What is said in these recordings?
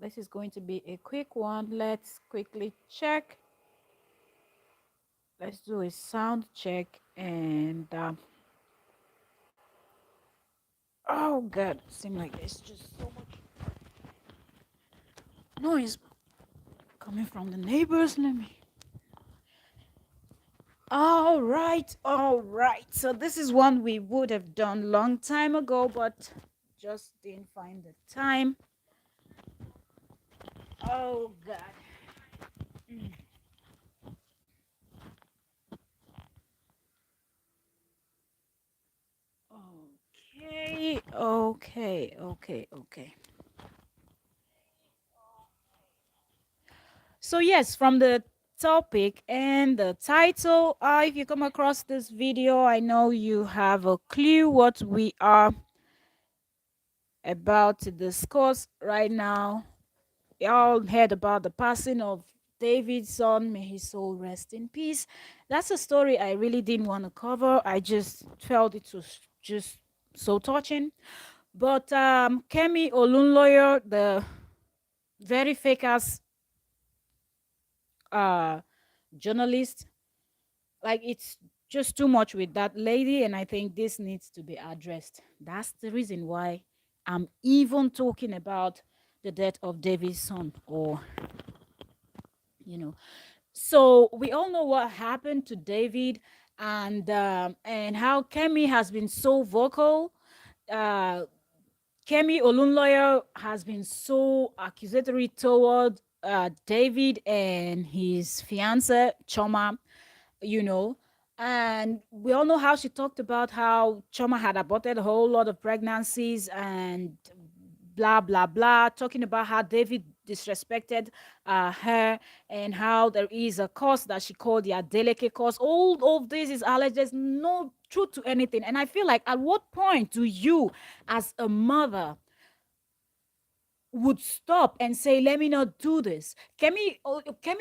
This is going to be a quick one. Let's quickly check. Let's do a sound check and oh god, seems like there's just so much noise coming from the neighbors. Let me. All right, all right. So this is one we would have done long time ago, but just didn't find the time. Oh god. Mm. Okay, okay. So yes, from the topic and the title, if you come across this video, I know you have a clue what we are about to discuss right now. Y'all heard about the passing of David's son. May his soul rest in peace. That's a story I really didn't want to cover. I just felt it was just so touching. But Kemi Olunloyo, the very fake ass uh, journalist, like it's just too much with that lady, and I think this needs to be addressed. That's the reason why I'm even talking about the death of David's son, or you know. So we all know what happened to David, and how Kemi has been so vocal. Uh, Kemi Olunloyo has been so accusatory toward David and his fiance Choma, you know. And we all know how she talked about how Choma had aborted a whole lot of pregnancies and blah blah blah, talking about how David disrespected her, and how there is a course that she called the Adeleke course. All of this is alleged. There's no truth to anything. And I feel like, at what point do you, as a mother, would stop and say, let me not do this? Kemi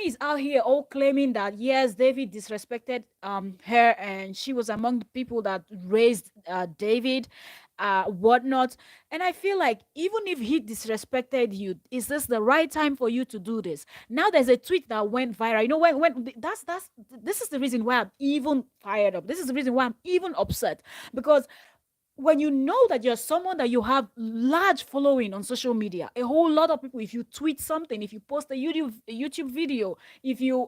is out here all claiming that yes, David disrespected her, and she was among the people that raised David, whatnot. And I feel like, even if he disrespected you, is this the right time for you to do this? Now there's a tweet that went viral. You know, when that's this is the reason why I'm even fired up. This is the reason why I'm even upset, because when you know that you're someone that you have large following on social media, a whole lot of people, if you tweet something, if you post a YouTube video, if you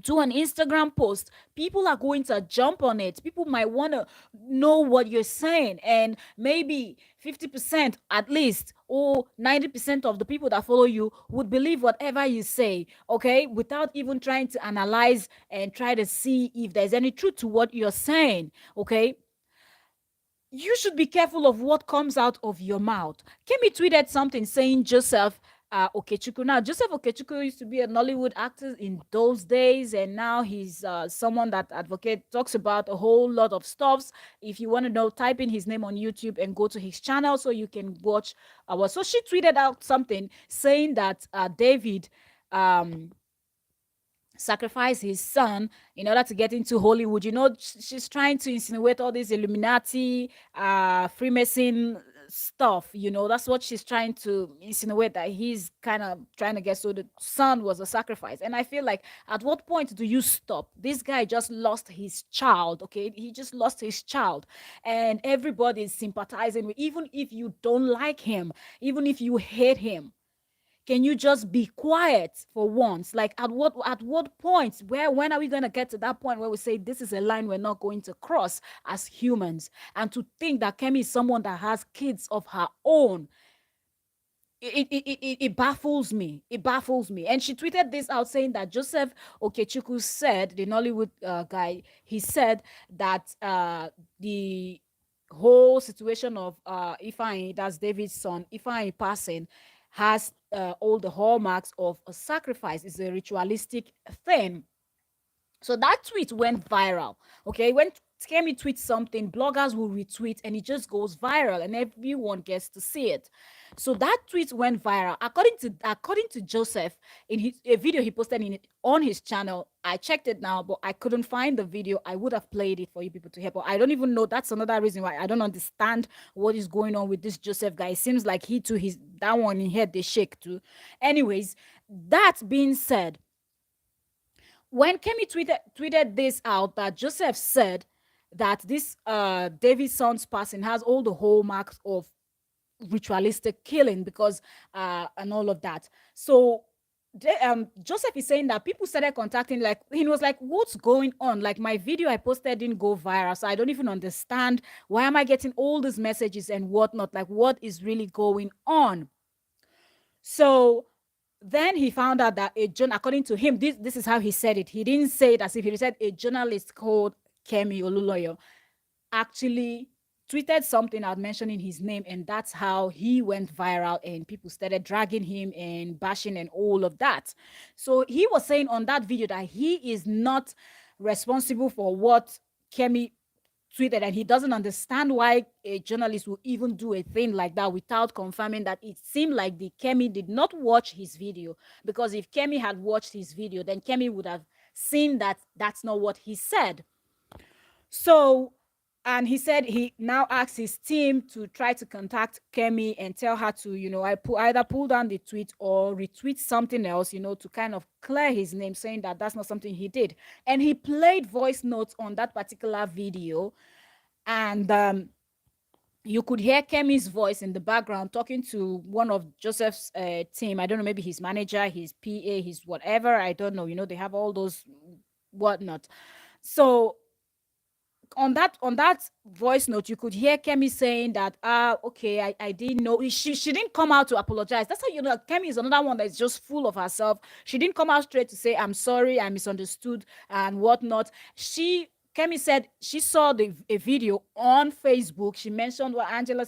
do an Instagram post, people are going to jump on it. People might want to know what you're saying, and maybe 50% at least, or 90% of the people that follow you would believe whatever you say, okay, without even trying to analyze and try to see if there's any truth to what you're saying, okay. You should be careful of what comes out of your mouth. Kemi tweeted something saying Joseph Okechukwu. Now, Joseph Okechukwu used to be a Nollywood actor in those days, and now he's someone that talks about a whole lot of stuffs. If you want to know, type in his name on YouTube and go to his channel so you can watch our. So she tweeted out something saying that David um sacrifice his son in order to get into Hollywood. You know, she's trying to insinuate all this Illuminati, Freemason stuff. You know, that's what she's trying to insinuate, that he's kind of trying to get. So the son was a sacrifice. And I feel like, at what point do you stop? This guy just lost his child, okay? He just lost his child. And everybody is sympathizing with, even if you don't like him, even if you hate him, can you just be quiet for once? Like, at what point, where when are we going to get to that point where we say this is a line we're not going to cross as humans? And to think that Kemi is someone that has kids of her own, it baffles me. It baffles me. And she tweeted this out, saying that Joseph Okechukwu said, the Nollywood guy, he said that the whole situation of Ifeanyi, that's David's son, Ifeanyi passing, has all the hallmarks of a sacrifice. It's a ritualistic thing. So that tweet went viral. Okay, when Kemi tweets something, bloggers will retweet, and it just goes viral, and everyone gets to see it. So that tweet went viral. According to Joseph, in a video he posted on his channel. I checked it now, but I couldn't find the video. I would have played it for you people to hear, but I don't even know. That's another reason why I don't understand what is going on with this Joseph guy. It seems like he too, he's that one in head they shake too. Anyways, that being said, when Kemi tweeted this out, that Joseph said that this David son's passing has all the hallmarks of ritualistic killing, because and all of that. So Joseph is saying that people started contacting, like he was like, what's going on? Like, my video I posted didn't go viral, so I don't even understand, why am I getting all these messages and whatnot? Like, what is really going on? So then he found out that according to him, this is how he said it. He didn't say it as if he said a journalist called Kemi Olunloyo actually tweeted something out mentioning his name, and that's how he went viral and people started dragging him and bashing and all of that. So he was saying on that video that he is not responsible for what Kemi tweeted, and he doesn't understand why a journalist will even do a thing like that without confirming that it seemed like the Kemi did not watch his video. Because if Kemi had watched his video, then Kemi would have seen that that's not what he said. So, and he said he now asked his team to try to contact Kemi and tell her to, either pull down the tweet or retweet something else, to kind of clear his name, saying that that's not something he did. And he played voice notes on that particular video. And you could hear Kemi's voice in the background talking to one of Joseph's team. I don't know, maybe his manager, his PA, his whatever. I don't know. They have all those whatnot. So on that voice note, you could hear Kemi saying that, okay, I didn't know. She didn't come out to apologize. That's how Kemi is another one that's just full of herself. She didn't come out straight to say, I'm sorry, I misunderstood and whatnot. Kemi said she saw a video on Facebook. She mentioned what Angela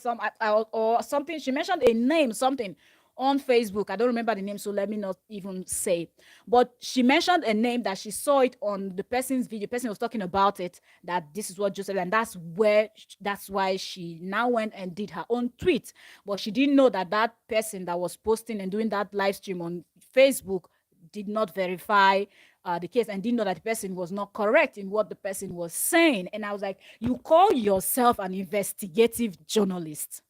or something. She mentioned a name, something on Facebook. I don't remember the name, so let me not even say. But she mentioned a name that she saw it on the person's video. The person was talking about it, that this is what Joseph, and that's why she now went and did her own tweet. But she didn't know that that person that was posting and doing that live stream on Facebook did not verify the case, and didn't know that the person was not correct in what the person was saying. And I was like, you call yourself an investigative journalist,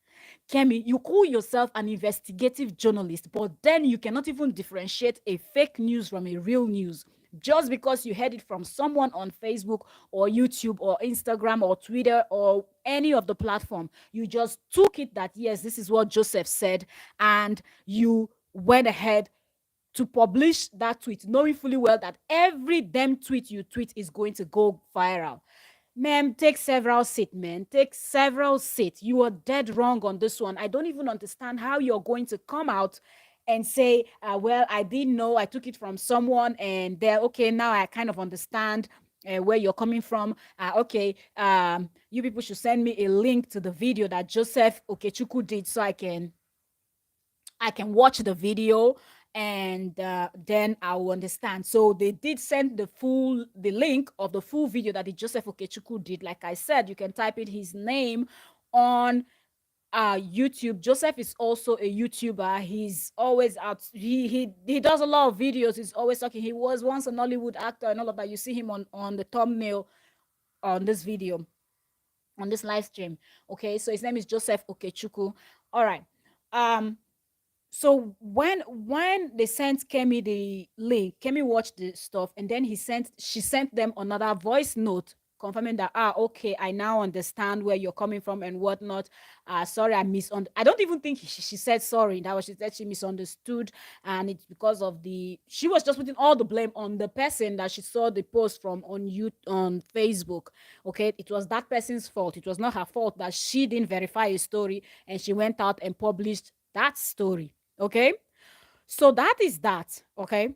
Kemi, you call yourself an investigative journalist, but then you cannot even differentiate a fake news from a real news just because you heard it from someone on Facebook or YouTube or Instagram or Twitter or any of the platform. You just took it that, yes, this is what Joseph said, and you went ahead to publish that tweet, knowing fully well that every damn tweet you tweet is going to go viral. Ma'am, take several seats, man. Take several seats. You are dead wrong on this one. I don't even understand how you're going to come out and say, well, I didn't know. I took it from someone, and they're okay. Now I kind of understand where you're coming from. Okay, you people should send me a link to the video that Joseph Okechukwu did so I can watch the video, and then I will understand. So they did send the link of the full video that the Joseph Okechukwu did. Like I said, you can type in his name on YouTube. Joseph is also a YouTuber. He's always out. He does a lot of videos. He's always talking. He was once a Nollywood actor and all of that. You see him on the thumbnail on this video, on this live stream. Okay, so his name is Joseph Okechukwu. All right. So when they sent Kemi the link, Kemi watched the stuff, and then she sent them another voice note confirming that, okay, I now understand where you're coming from and whatnot. Sorry, I don't even think she said sorry. That was, she said she misunderstood, and it's because of she was just putting all the blame on the person that she saw the post from on Facebook. Okay, it was that person's fault. It was not her fault that she didn't verify a story and she went out and published that story. Okay, so that is that. Okay,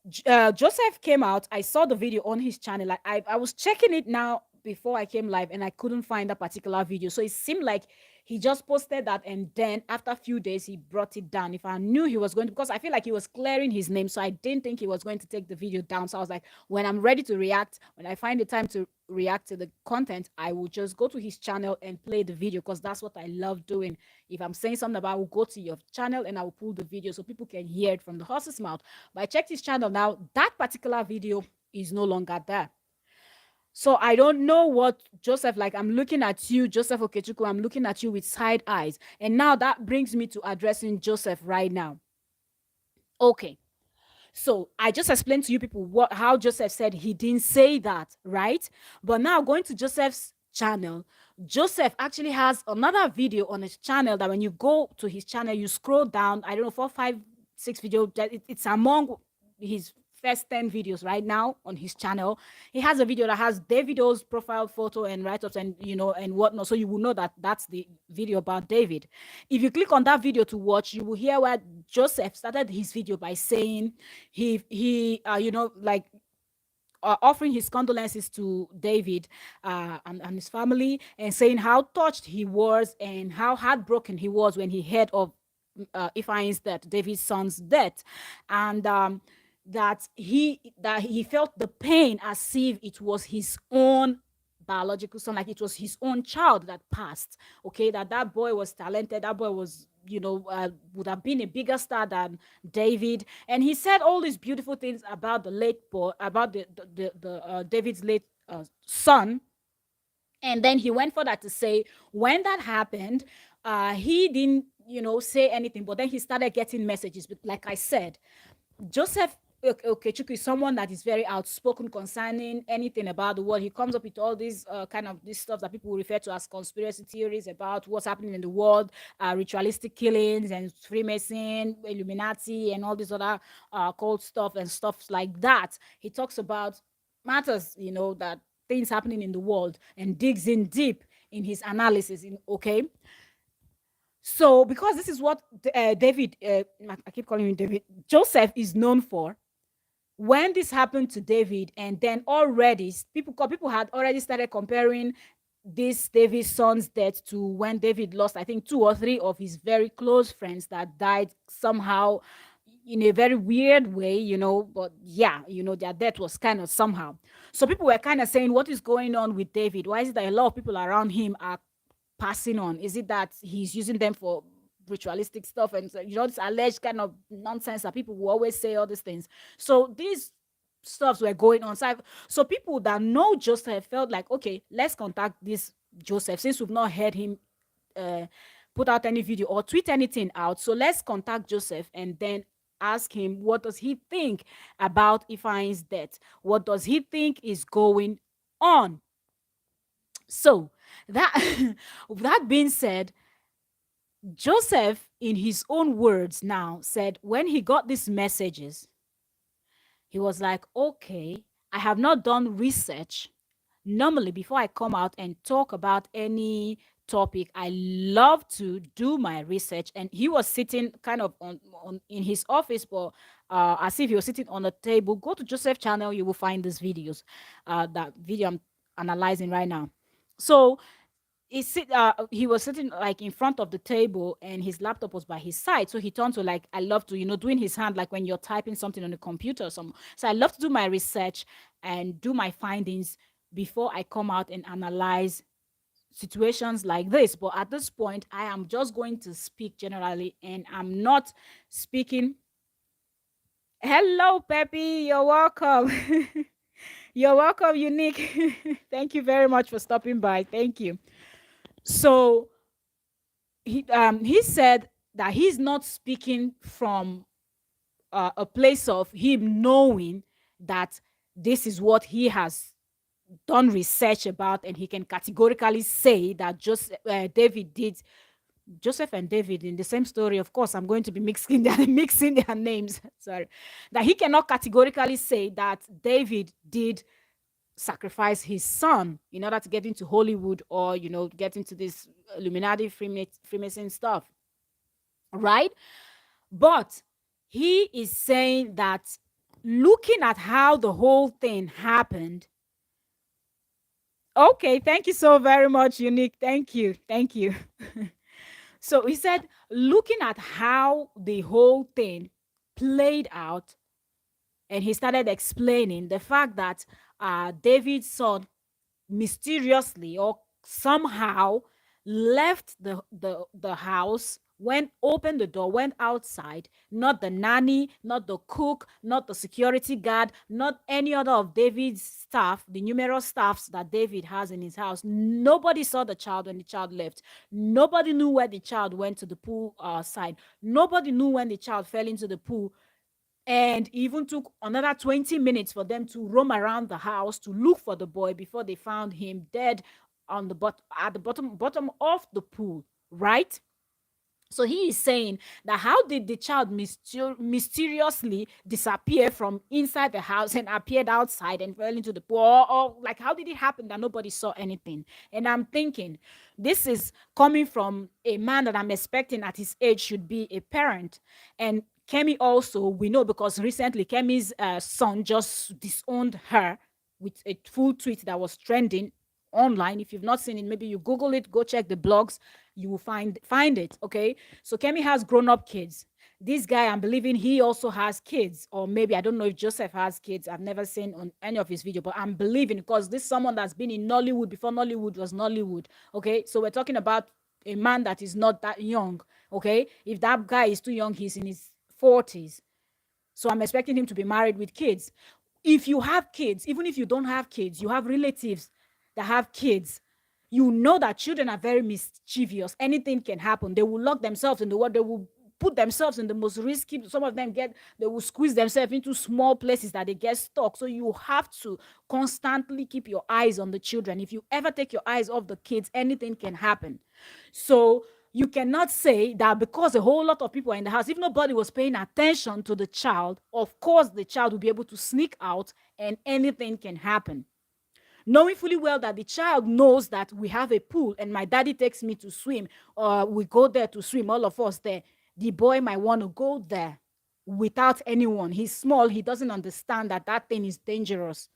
Joseph came out. I saw the video on his channel. I was checking it now before I came live, and I couldn't find that particular video. So it seemed like He just posted that, and then after a few days, he brought it down. If I knew he was going to, because I feel like he was clearing his name, so I didn't think he was going to take the video down. So I was like, when I'm ready to react, when I find the time to react to the content, I will just go to his channel and play the video, because that's what I love doing. If I'm saying something about, I will go to your channel and I will pull the video so people can hear it from the horse's mouth. But I checked his channel now, that particular video is no longer there. So I don't know what Joseph, like, I'm looking at you, Joseph Okechukwu, I'm looking at you with side eyes. And now that brings me to addressing Joseph right now. Okay. So I just explained to you people how Joseph said he didn't say that, right? But now going to Joseph's channel, Joseph actually has another video on his channel that when you go to his channel, you scroll down, I don't know, 4, 5, 6 videos, it's among his first 10 videos right now on his channel. He has a video that has Davido's profile photo and write-ups and, and whatnot. So you will know that that's the video about David. If you click on that video to watch, you will hear where Joseph started his video by saying like, offering his condolences to David and his family, and saying how touched he was and how heartbroken he was when he heard of Ifeanyi's death, David's son's death, and that he felt the pain as if it was his own biological son, like it was his own child that passed. Okay, that boy was talented. That boy was, would have been a bigger star than David. And he said all these beautiful things about the late boy, about the David's late son. And then he went further to say, when that happened, he didn't, say anything, but then he started getting messages. But like I said, Joseph Okechukwu is someone that is very outspoken concerning anything about the world. He comes up with all these kind of this stuff that people refer to as conspiracy theories about what's happening in the world, ritualistic killings and Freemason, Illuminati, and all this other cold stuff and stuff like that. He talks about matters, that things happening in the world, and digs in deep in his analysis. Okay, so, because this is what David, I keep calling him David, Joseph is known for. When this happened to David, and then already people had already started comparing this David's son's death to when David lost, I think, 2 or 3 of his very close friends that died somehow in a very weird way, but yeah, their death was kind of somehow. So people were kind of saying, what is going on with David? Why is it that a lot of people around him are passing on? Is it that he's using them for ritualistic stuff and, this alleged kind of nonsense that people will always say all these things? So these stuffs were going on. So people that know Joseph felt like, okay, let's contact this Joseph, since we've not heard him put out any video or tweet anything out. So let's contact Joseph and then ask him, what does he think about Ifeanyi's death? What does he think is going on? So that that being said, Joseph, in his own words now, said when he got these messages, he was like, okay, I have not done research. Normally, before I come out and talk about any topic, I love to do my research. And he was sitting kind of on in his office, but as if he was sitting on a table. Go to Joseph's channel, you will find these videos. That video I'm analyzing right now. So he was sitting like in front of the table, and his laptop was by his side. So he turned to, like, I love to, doing his hand like when you're typing something on the computer or something. So I love to do my research and do my findings before I come out and analyze situations like this. But at this point, I am just going to speak generally, and I'm not speaking. Hello, Peppy. You're welcome. You're welcome, Unique. Thank you very much for stopping by. Thank you. So he said that he's not speaking from a place of him knowing that this is what he has done research about, and he can categorically say that David did. Joseph and David in the same story. Of course, I'm going to be mixing their names. Sorry, that he cannot categorically say that David did sacrifice his son in order to get into Hollywood, or get into this Illuminati Freemason stuff, right? But he is saying that, looking at how the whole thing happened, Okay, thank you so very much, Unique. Thank you. Thank you. So he said, looking at how the whole thing played out, and he started explaining the fact that David's son mysteriously or somehow left the house, went, opened the door, went outside. Not the nanny, not the cook, not the security guard, not any other of David's staff, the numerous staffs that David has in his house. Nobody saw the child when the child left. Nobody knew where the child went to the pool side. Nobody knew when the child fell into the pool, and even took another 20 minutes for them to roam around the house to look for the boy before they found him dead on the at the bottom of the pool, right? So he is saying that how did the child mysteriously disappear from inside the house and appeared outside and fell into the pool? Or like, how did it happen that nobody saw anything? And I'm thinking, this is coming from a man that I'm expecting at his age should be a parent. And Kemi also, we know because recently Kemi's son just disowned her with a full tweet that was trending online. If you've not seen it, maybe you Google it, go check the blogs, you will find it. Okay. So Kemi has grown-up kids. This guy, I'm believing he also has kids, or maybe I don't know if Joseph has kids. I've never seen on any of his video, but I'm believing because this is someone that's been in Nollywood before Nollywood was Nollywood. Okay. So we're talking about a man that is not that young. Okay. If that guy is too young, he's in his 40s. So I'm expecting him to be married with kids. If you have kids, even if you don't have kids, you have relatives that have kids, you know that children are very mischievous. Anything can happen. They will lock themselves in the world. They will put themselves in the most risky. Some of them they will squeeze themselves into small places that they get stuck. So you have to constantly keep your eyes on the children. If you ever take your eyes off the kids, anything can happen. So you cannot say that because a whole lot of people are in the house, if nobody was paying attention to the child, of course the child will be able to sneak out and anything can happen. Knowing fully well that the child knows that we have a pool and my daddy takes me to swim, or we go there to swim, all of us there, the boy might want to go there without anyone. He's small, he doesn't understand that that thing is dangerous.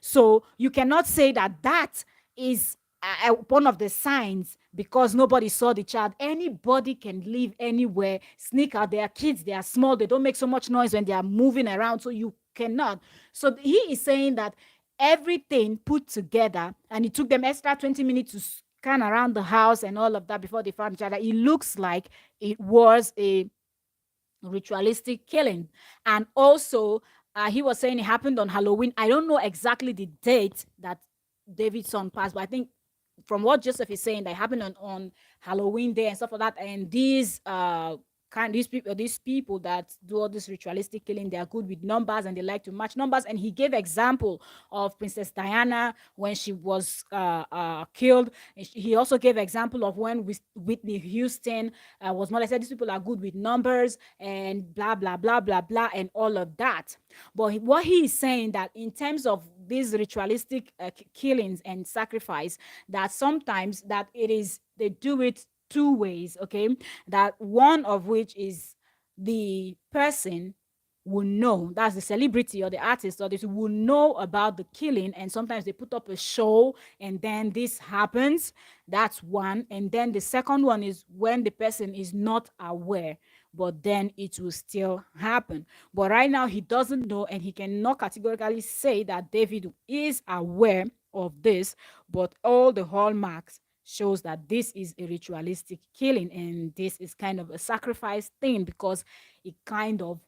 So you cannot say that that is one of the signs because nobody saw the child. Anybody can live anywhere, sneak out. They are kids, they are small, they don't make so much noise when they are moving around. So you cannot. So he is saying that everything put together, and it took them extra 20 minutes to scan around the house and all of that before they found each other. It looks like it was a ritualistic killing. And also, he was saying it happened on Halloween. I don't know exactly the date that David's son passed, but I think from what Joseph is saying, that happened on Halloween day and stuff like that. And these people that do all this ritualistic killing, they are good with numbers and they like to match numbers. And he gave example of Princess Diana when she was killed. And he also gave example of when Whitney Houston was molested. These people are good with numbers and blah blah blah blah blah and all of that. But what he is saying that in terms of these ritualistic killings and sacrifice, that sometimes that it is they do it two ways. Okay, that one of which is the person will know, that's the celebrity or the artist or this will know about the killing, and sometimes they put up a show and then this happens. That's one. And then the second one is when the person is not aware, but then it will still happen. But right now he doesn't know, and he cannot categorically say that David is aware of this, but all the hallmarks shows that this is a ritualistic killing and this is kind of a sacrifice thing because it kind of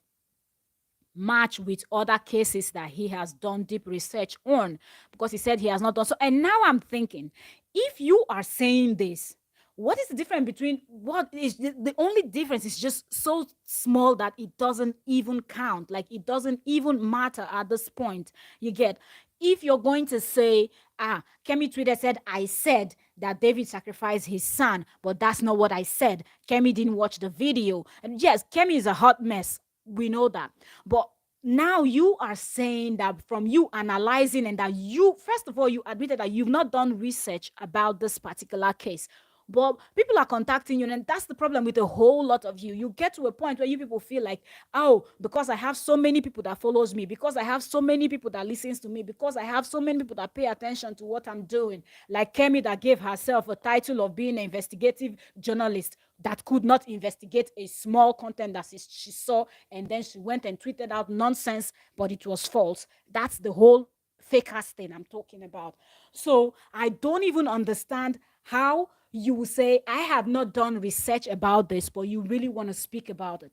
match with other cases that he has done deep research on, because he said he has not done so. And now I'm thinking, if you are saying this, what is the difference between what is the only difference is just so small that it doesn't even count, like it doesn't even matter at this point. You get, if you're going to say, Kemi Twitter said I said that David sacrificed his son, but that's not what I said. Kemi didn't watch the video. And yes, Kemi is a hot mess, we know that. But now you are saying that from you analyzing, and that you, first of all, you admitted that you've not done research about this particular case. But people are contacting you, and that's the problem with a whole lot of you. You get to a point where you people feel like, oh, because I have so many people that follows me, because I have so many people that listens to me, because I have so many people that pay attention to what I'm doing. Like Kemi, that gave herself a title of being an investigative journalist that could not investigate a small content that she saw, and then she went and tweeted out nonsense, but it was false. That's the whole fake ass thing I'm talking about. So I don't even understand how you will say, I have not done research about this, but you really want to speak about it.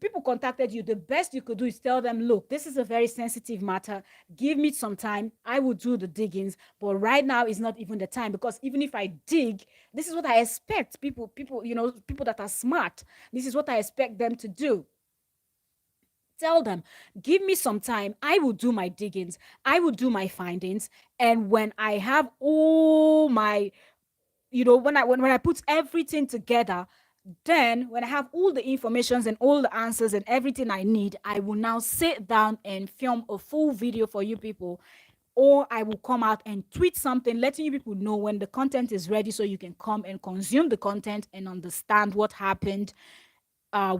People contacted you. The best you could do is tell them, look, this is a very sensitive matter. Give me some time. I will do the diggings. But right now is not even the time, because even if I dig, this is what I expect people, people that are smart. This is what I expect them to do. Tell them, give me some time. I will do my diggings. I will do my findings. And when I have all my, when I put everything together, then when I have all the informations and all the answers and everything I need, I will now sit down and film a full video for you people. Or I will come out and tweet something letting you people know when the content is ready, so you can come and consume the content and understand what happened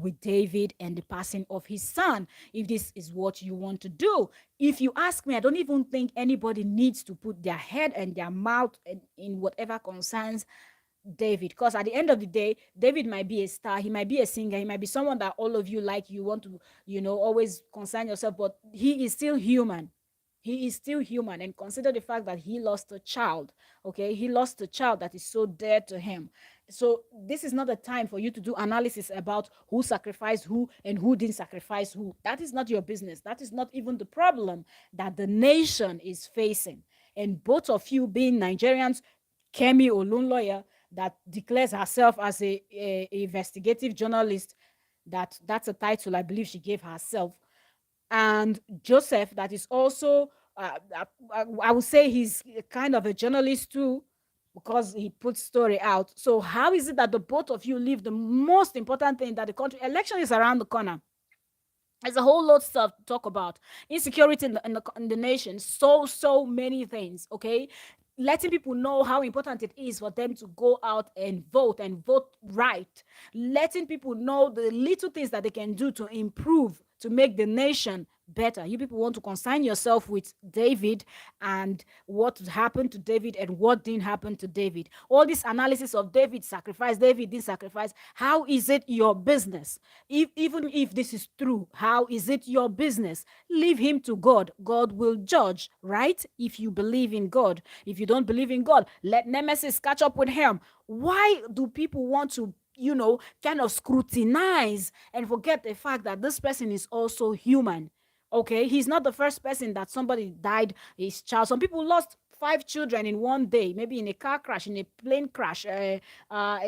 with David and the passing of his son, if this is what you want to do. If you ask me, I don't even think anybody needs to put their head and their mouth in whatever concerns David, because at the end of the day, David might be a star, he might be a singer, he might be someone that all of you like, you want to, always concern yourself, but he is still human. He is still human, and consider the fact that he lost a child. Okay, he lost a child that is so dear to him. So this is not a time for you to do analysis about who sacrificed who and who didn't sacrifice who. That is not your business. That is not even the problem that the nation is facing. And both of you being Nigerians, Kemi Olunloyo, that declares herself as a investigative journalist, that's a title I believe she gave herself, and Joseph, that is also, I would say he's kind of a journalist too, because he puts story out. So how is it that the both of you leave the most important thing, that the country election is around the corner? There's a whole lot of stuff to talk about. Insecurity in the nation. So many things. Okay. Letting people know how important it is for them to go out and vote right. Letting people know the little things that they can do to improve, to make the nation better. You people want to concern yourself with David and what happened to David and what didn't happen to David. All this analysis of David sacrifice, David didn't sacrifice. How is it your business? Even if this is true, how is it your business? Leave him to God. God will judge, right? If you believe in God. If you don't believe in God, let Nemesis catch up with him. Why do people want to kind of scrutinize and forget the fact that this person is also human? Okay, he's not the first person that somebody died his child. Some people lost 5 children in one day, maybe in a car crash, in a plane crash, a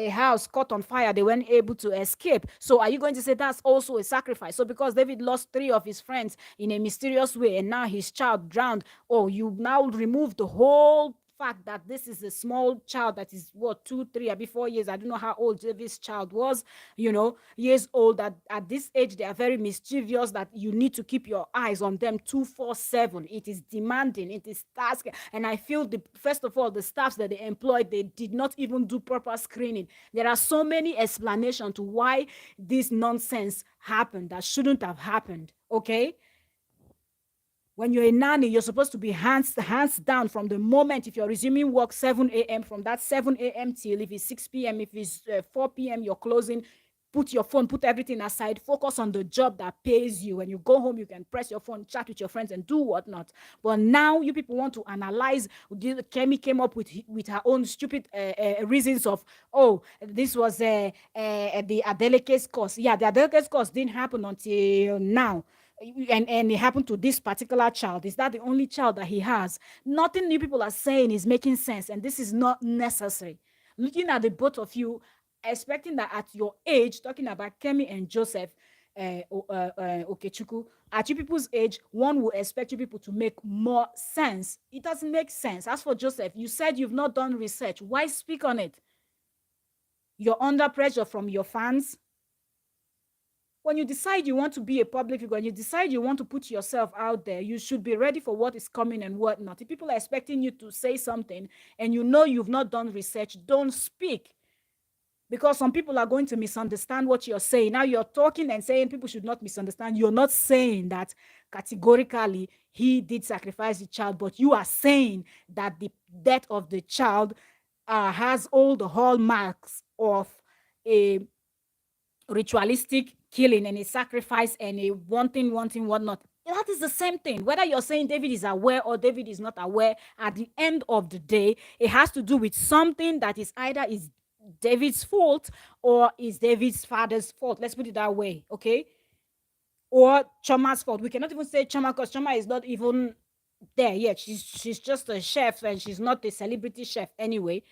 house caught on fire, they weren't able to escape. So are you going to say that's also a sacrifice? So because David lost 3 of his friends in a mysterious way and now his child drowned, oh, you now remove the whole fact that this is a small child that is what, 2, 3, or 4 years. I don't know how old David's child was, years old. That at this age they are very mischievous. That you need to keep your eyes on them 247. It is demanding. It is task. And I feel first of all, the staffs that they employed, they did not even do proper screening. There are so many explanations to why this nonsense happened that shouldn't have happened. Okay. When you're a nanny, you're supposed to be hands down from the moment, if you're resuming work 7 a.m., from that 7 a.m. till, if it's 6 p.m., if it's 4 p.m., you're closing. Put your phone, put everything aside, focus on the job that pays you. When you go home, you can press your phone, chat with your friends, and do whatnot. But now you people want to analyze. Kemi came up with her own stupid reasons of, oh, this was the Adelike's course. Yeah, the Adelike's course didn't happen until now. And it happened to this particular child. Is that the only child that he has? Nothing you people are saying is making sense, and this is not necessary. Looking at the both of you, expecting that at your age, talking about Kemi and Joseph, Okechukwu, at you people's age, one will expect you people to make more sense. It doesn't make sense. As for Joseph, you said you've not done research. Why speak on it? You're under pressure from your fans. When you decide you want to be a public figure, when you decide you want to put yourself out there, you should be ready for what is coming and what not. If people are expecting you to say something and you know you've not done research, don't speak. because some people are going to misunderstand what you're saying. Now you're talking and saying people should not misunderstand. You're not saying that categorically he did sacrifice the child, but you are saying that the death of the child has all the hallmarks of a ritualistic killing and a sacrifice and a wanting, whatnot. That is the same thing. Whether you're saying David is aware or David is not aware, at the end of the day, it has to do with something that is either is David's fault or is David's father's fault. Let's put it that way, okay? Or Choma's fault. We cannot even say Choma because Choma is not even there yet. She's just a chef and she's not a celebrity chef anyway.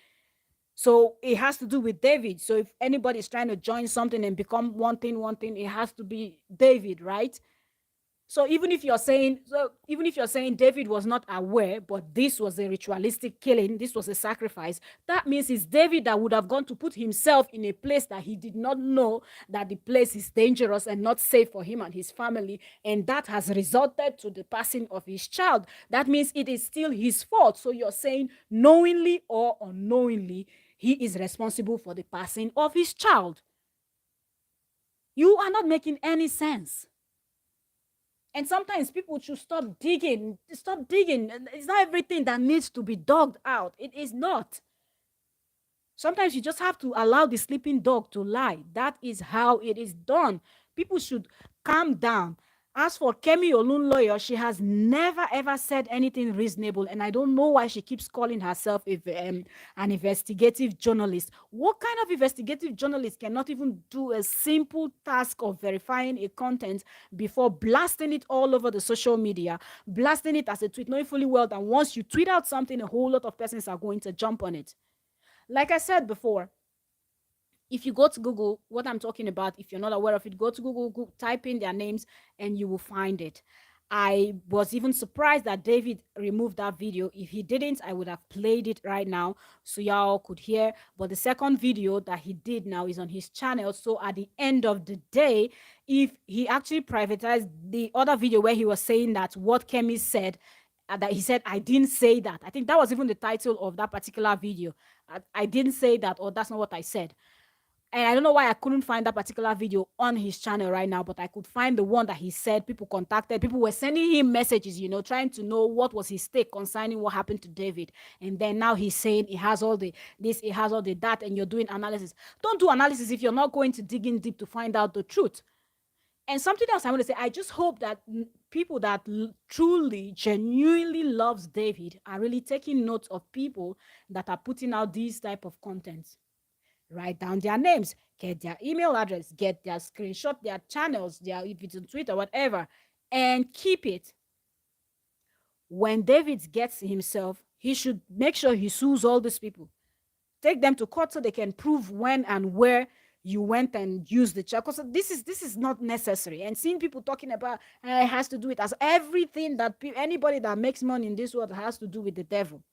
So it has to do with David. So if anybody is trying to join something and become one thing, it has to be David, right? So even if you're saying David was not aware, but this was a ritualistic killing, this was a sacrifice, that means it's David that would have gone to put himself in a place that he did not know that the place is dangerous and not safe for him and his family, and that has resulted to the passing of his child. That means it is still his fault. So you're saying knowingly or unknowingly, he is responsible for the passing of his child. You are not making any sense. And sometimes people should stop digging. Stop digging. It's not everything that needs to be dug out. It is not. Sometimes you just have to allow the sleeping dog to lie. That is how it is done. People should calm down. As for Kemi Olunloyo, she has never ever said anything reasonable, and I don't know why she keeps calling herself an investigative journalist. What kind of investigative journalist cannot even do a simple task of verifying a content before blasting it all over the social media, blasting it as a tweet, knowing fully well that once you tweet out something, a whole lot of persons are going to jump on it? Like I said before, if you go to Google, what I'm talking about, if you're not aware of it, go to Google, type in their names, and you will find it. I was even surprised that David removed that video. If he didn't, I would have played it right now so y'all could hear. But the second video that he did now is on his channel. So at the end of the day, if he actually privatized the other video where he was saying that what Kemi said, that he said, I didn't say that. I think that was even the title of that particular video. I didn't say that, or that's not what I said. And I don't know why I couldn't find that particular video on his channel right now, but I could find the one that he said people contacted. People were sending him messages, trying to know what was his take concerning what happened to David. And then now he's saying he has all the this, he has all the that, and you're doing analysis. Don't do analysis if you're not going to dig in deep to find out the truth. And something else I want to say, I just hope that people that truly, genuinely loves David are really taking note of people that are putting out these type of contents. Write down their names, get their email address, get their screenshot, their channels, if it's on Twitter, whatever, and keep it. When David gets himself, he should make sure he sues all these people. Take them to court so they can prove when and where you went and used the check. Because this is not necessary. And seeing people talking about it has to do with as everything that anybody that makes money in this world has to do with the devil.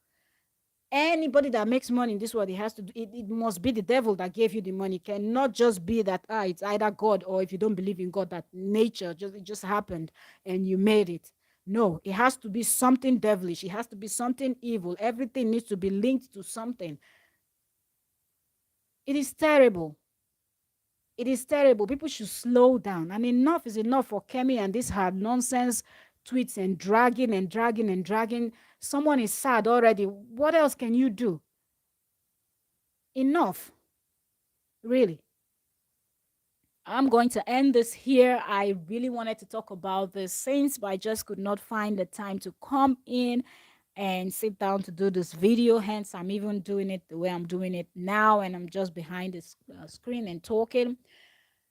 Anybody that makes money in this world, it must be the devil that gave you the money. It cannot just be that it's either God, or if you don't believe in God, that nature it just happened and you made it. No, it has to be something devilish. It has to be something evil. Everything needs to be linked to something. It is terrible. It is terrible. People should slow down. And enough is enough for Kemi and this hard nonsense tweets and dragging and dragging and dragging. Someone is sad already. What else can you do? Enough. Really. I'm going to end this here. I really wanted to talk about the Saints, but I just could not find the time to come in and sit down to do this video. Hence, I'm even doing it the way I'm doing it now, and I'm just behind the screen and talking.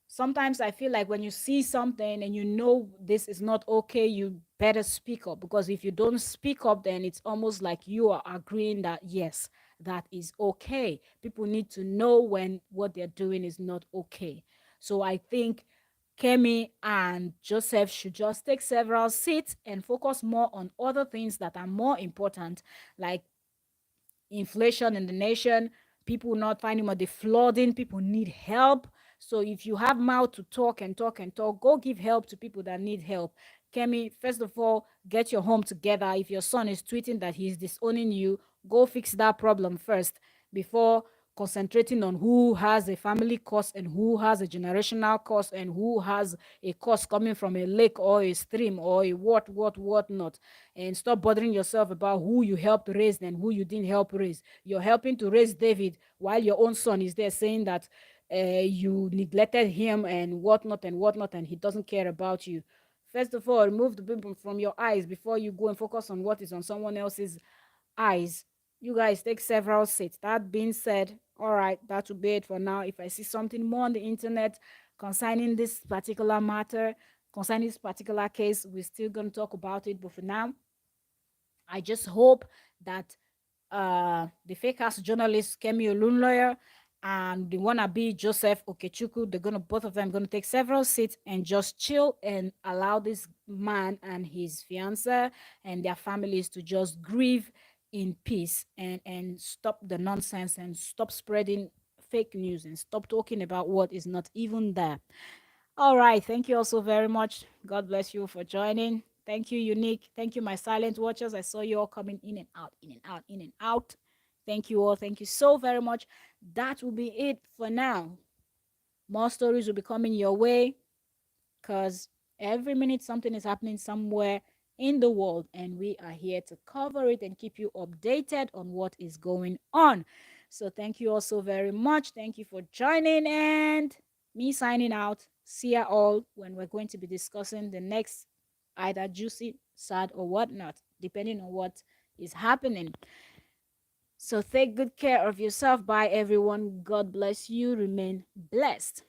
Sometimes I feel like when you see something and you know this is not okay, you better speak up, because if you don't speak up, then it's almost like you are agreeing that yes, that is okay. People need to know when what they're doing is not okay. So I think Kemi and Joseph should just take several seats and focus more on other things that are more important, like inflation in the nation, people not finding money, the flooding, people need help. So if you have mouth to talk and talk and talk, go give help to people that need help. Kemi, first of all, get your home together. If your son is tweeting that he's disowning you, go fix that problem first before concentrating on who has a family curse and who has a generational curse and who has a curse coming from a lake or a stream or a what not, and stop bothering yourself about who you helped raise and who you didn't help raise. You're helping to raise David while your own son is there saying that you neglected him and whatnot, and he doesn't care about you. First of all, remove the pimple from your eyes before you go and focus on what is on someone else's eyes. You guys take several seats. That being said, all right, that will be it for now. If I see something more on the internet concerning this particular matter, concerning this particular case, we're still going to talk about it. But for now, I just hope that the fake ass journalist Kemi Olunloyo and the wannabe Joseph Okechukwu, they're gonna both of them gonna take several seats and just chill and allow this man and his fiancée and their families to just grieve in peace and stop the nonsense and stop spreading fake news and stop talking about what is not even there. All right. Thank you also very much. God bless you for joining. Thank you, Unique. Thank you, my silent watchers. I saw you all coming in and out, in and out, in and out. Thank you all. Thank you so very much. That will be it for now. More stories will be coming your way because every minute something is happening somewhere in the world, and we are here to cover it and keep you updated on what is going on. So, thank you all so very much. Thank you for joining, and me signing out. See you all when we're going to be discussing the next either juicy, sad, or whatnot, depending on what is happening. So, take good care of yourself. Bye, everyone. God bless you. Remain blessed.